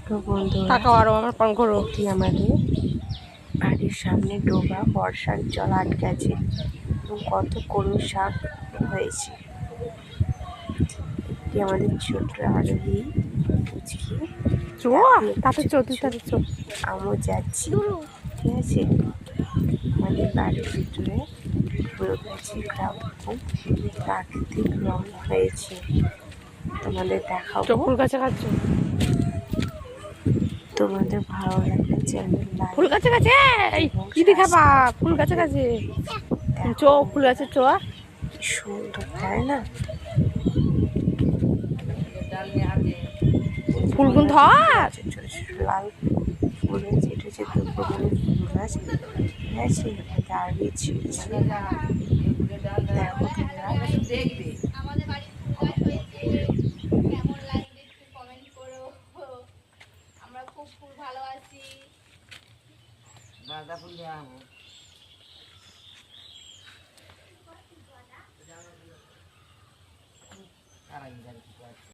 তো বন্ধুরা, তাকাও আরো আমার পান করো। এটি আমাদের বাড়ির সামনে ডোবা, বর্ষার জল আটকে আছে এবং কত কলমি শাক হয়েছে। এটি আমাদের ছোট্ট আরোহী পুচকি। তাতে চলতে তাতে চল। আমও যাচ্ছি, ঠিক আছে। আমাদের বাড়ির ভিতরে ফুল গাছে কিরকম প্রাকৃতিক রং হয়েছে তোমাদের দেখাবো। ফুল গাছে খাচ্ছ? তোমাদের ভালো লাগলে চ্যানেল ফুল গাছে গাছে দিদি খাবা। ফুল গাছে গাছে চো, ফুল গাছে চো। সুন্দর, তাই না? ফুল গুন ধর। ছোট ছোট লাল ফুল হয়েছে, এটা হচ্ছে দুপুরের ফুল গাছ, ঠিক আছে। দাঁড়িয়েছি, দেখো তোমরা। আমাদের বাড়ির ফুল গাছ হয়েছে, কেমন লাগবে একটু কমেন্ট করো। আমরা খুব ফুল ভালোবাসি। গাঁদা ফুল দেওয়া